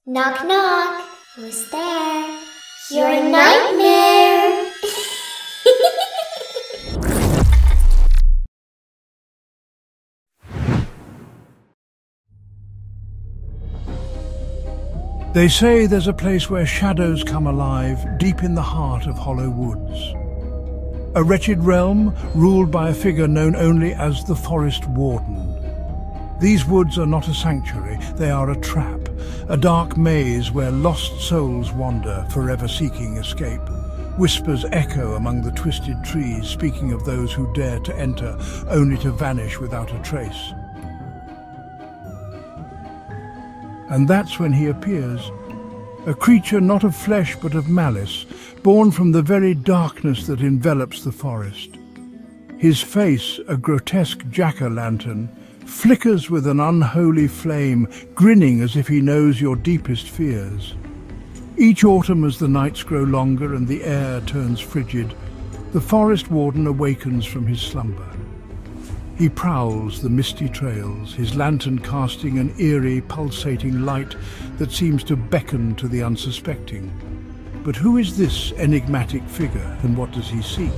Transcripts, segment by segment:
Knock, knock. Who's there? Your nightmare! They say there's a place where shadows come alive, deep in the heart of hollow woods. A wretched realm ruled by a figure known only as the Forest Warden. These woods are not a sanctuary, they are a trap, a dark maze where lost souls wander, forever seeking escape. Whispers echo among the twisted trees, speaking of those who dare to enter, only to vanish without a trace. And that's when he appears, a creature not of flesh but of malice, born from the very darkness that envelops the forest. His face, a grotesque jack-o'-lantern, flickers with an unholy flame, grinning as if he knows your deepest fears. Each autumn, as the nights grow longer and the air turns frigid, the Forest Warden awakens from his slumber. He prowls the misty trails, his lantern casting an eerie, pulsating light that seems to beckon to the unsuspecting. But who is this enigmatic figure, and what does he seek?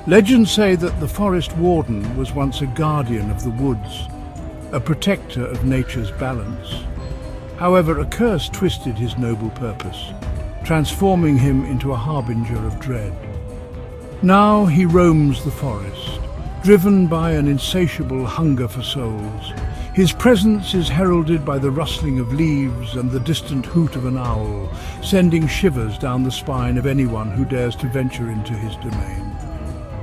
Legends say that the Forest Warden was once a guardian of the woods, a protector of nature's balance. However, a curse twisted his noble purpose, transforming him into a harbinger of dread. Now he roams the forest, driven by an insatiable hunger for souls. His presence is heralded by the rustling of leaves and the distant hoot of an owl, sending shivers down the spine of anyone who dares to venture into his domain.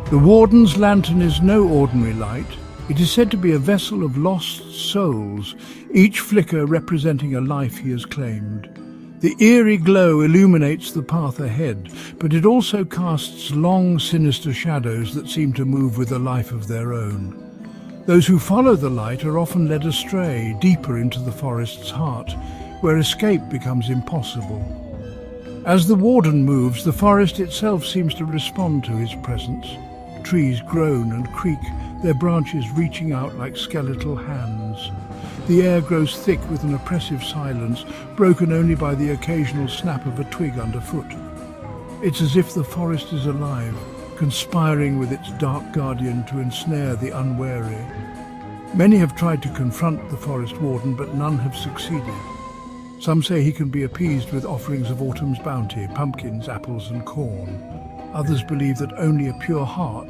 The Warden's lantern is no ordinary light. It is said to be a vessel of lost souls, each flicker representing a life he has claimed. The eerie glow illuminates the path ahead, but it also casts long, sinister shadows that seem to move with a life of their own. Those who follow the light are often led astray, deeper into the forest's heart, where escape becomes impossible. As the Warden moves, the forest itself seems to respond to his presence. Trees groan and creak, their branches reaching out like skeletal hands. The air grows thick with an oppressive silence, broken only by the occasional snap of a twig underfoot. It's as if the forest is alive, conspiring with its dark guardian to ensnare the unwary. Many have tried to confront the Forest Warden, but none have succeeded. Some say he can be appeased with offerings of autumn's bounty, pumpkins, apples and corn. Others believe that only a pure heart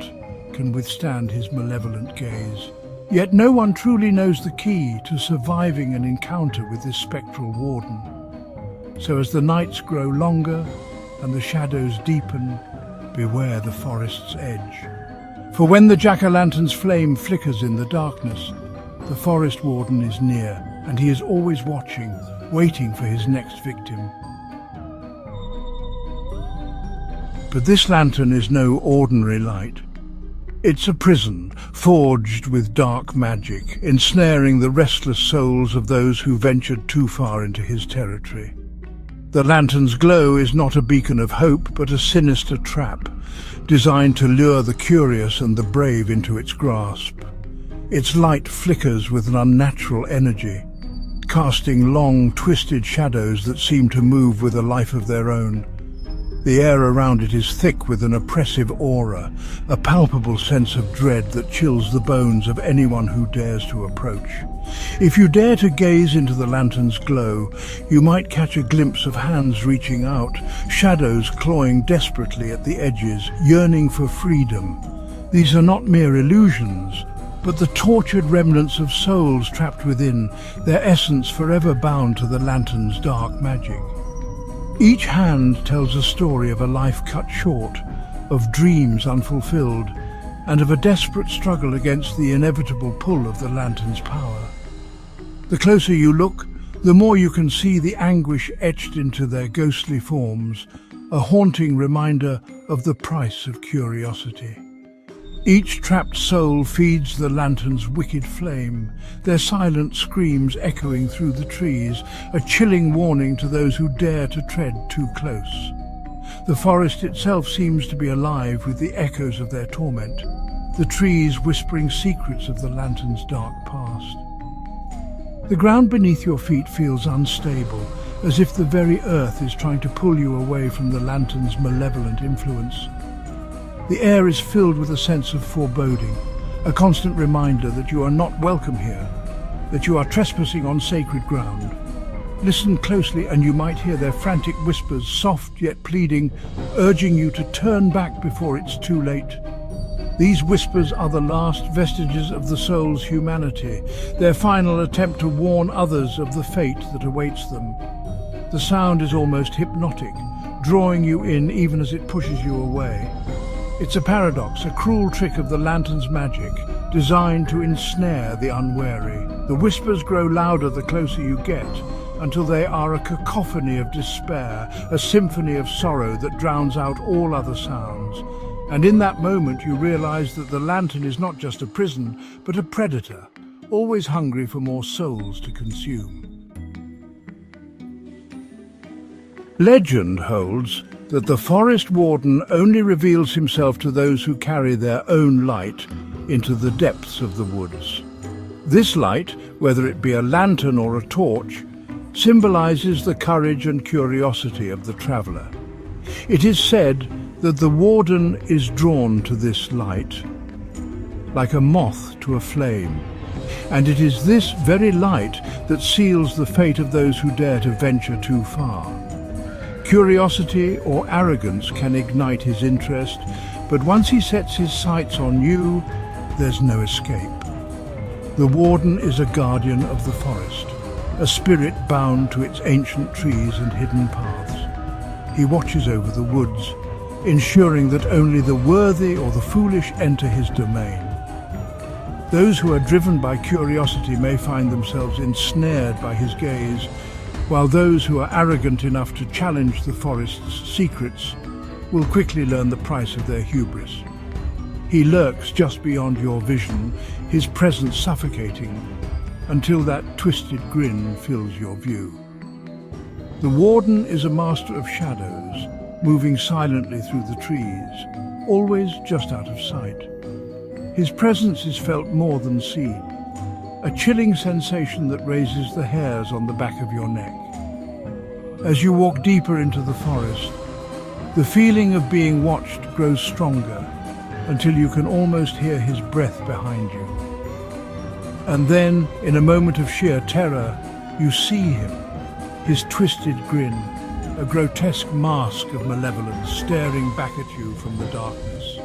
can withstand his malevolent gaze. Yet no one truly knows the key to surviving an encounter with this spectral warden. So as the nights grow longer and the shadows deepen, beware the forest's edge. For when the jack-o'-lantern's flame flickers in the darkness, the Forest Warden is near, and he is always watching, waiting for his next victim. But this lantern is no ordinary light. It's a prison, forged with dark magic, ensnaring the restless souls of those who ventured too far into his territory. The lantern's glow is not a beacon of hope, but a sinister trap, designed to lure the curious and the brave into its grasp. Its light flickers with an unnatural energy, casting long, twisted shadows that seem to move with a life of their own. The air around it is thick with an oppressive aura, a palpable sense of dread that chills the bones of anyone who dares to approach. If you dare to gaze into the lantern's glow, you might catch a glimpse of hands reaching out, shadows clawing desperately at the edges, yearning for freedom. These are not mere illusions, but the tortured remnants of souls trapped within, their essence forever bound to the lantern's dark magic. Each hand tells a story of a life cut short, of dreams unfulfilled, and of a desperate struggle against the inevitable pull of the lantern's power. The closer you look, the more you can see the anguish etched into their ghostly forms, a haunting reminder of the price of curiosity. Each trapped soul feeds the lantern's wicked flame, their silent screams echoing through the trees, a chilling warning to those who dare to tread too close. The forest itself seems to be alive with the echoes of their torment, the trees whispering secrets of the lantern's dark past. The ground beneath your feet feels unstable, as if the very earth is trying to pull you away from the lantern's malevolent influence. The air is filled with a sense of foreboding, a constant reminder that you are not welcome here, that you are trespassing on sacred ground. Listen closely and you might hear their frantic whispers, soft yet pleading, urging you to turn back before it's too late. These whispers are the last vestiges of the soul's humanity, their final attempt to warn others of the fate that awaits them. The sound is almost hypnotic, drawing you in even as it pushes you away. It's a paradox, a cruel trick of the lantern's magic, designed to ensnare the unwary. The whispers grow louder the closer you get, until they are a cacophony of despair, a symphony of sorrow that drowns out all other sounds. And in that moment you realize that the lantern is not just a prison, but a predator, always hungry for more souls to consume. Legend holds that the Forest Warden only reveals himself to those who carry their own light into the depths of the woods. This light, whether it be a lantern or a torch, symbolizes the courage and curiosity of the traveller. It is said that the Warden is drawn to this light, like a moth to a flame, and it is this very light that seals the fate of those who dare to venture too far. Curiosity or arrogance can ignite his interest, but once he sets his sights on you, there's no escape. The Warden is a guardian of the forest, a spirit bound to its ancient trees and hidden paths. He watches over the woods, ensuring that only the worthy or the foolish enter his domain. Those who are driven by curiosity may find themselves ensnared by his gaze, while those who are arrogant enough to challenge the forest's secrets will quickly learn the price of their hubris. He lurks just beyond your vision, his presence suffocating, until that twisted grin fills your view. The Warden is a master of shadows, moving silently through the trees, always just out of sight. His presence is felt more than seen, a chilling sensation that raises the hairs on the back of your neck. As you walk deeper into the forest, the feeling of being watched grows stronger until you can almost hear his breath behind you. And then, in a moment of sheer terror, you see him, his twisted grin, a grotesque mask of malevolence staring back at you from the darkness.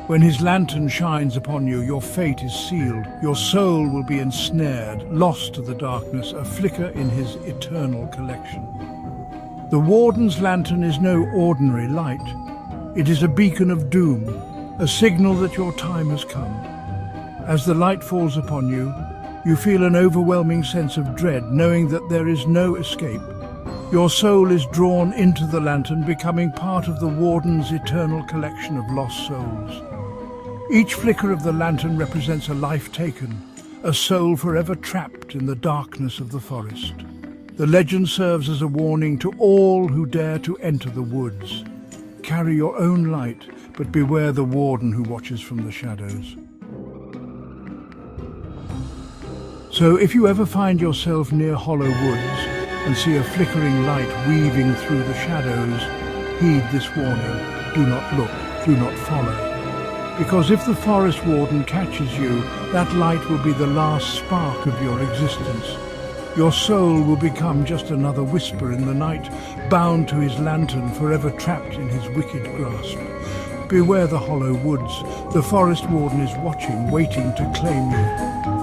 When his lantern shines upon you, your fate is sealed. Your soul will be ensnared, lost to the darkness, a flicker in his eternal collection. The Warden's lantern is no ordinary light. It is a beacon of doom, a signal that your time has come. As the light falls upon you, you feel an overwhelming sense of dread, knowing that there is no escape. Your soul is drawn into the lantern, becoming part of the Warden's eternal collection of lost souls. Each flicker of the lantern represents a life taken, a soul forever trapped in the darkness of the forest. The legend serves as a warning to all who dare to enter the woods. Carry your own light, but beware the Warden who watches from the shadows. So if you ever find yourself near hollow woods and see a flickering light weaving through the shadows, heed this warning. Do not look, do not follow. Because if the Forest Warden catches you, that light will be the last spark of your existence. Your soul will become just another whisper in the night, bound to his lantern, forever trapped in his wicked grasp. Beware the hollow woods. The Forest Warden is watching, waiting to claim you.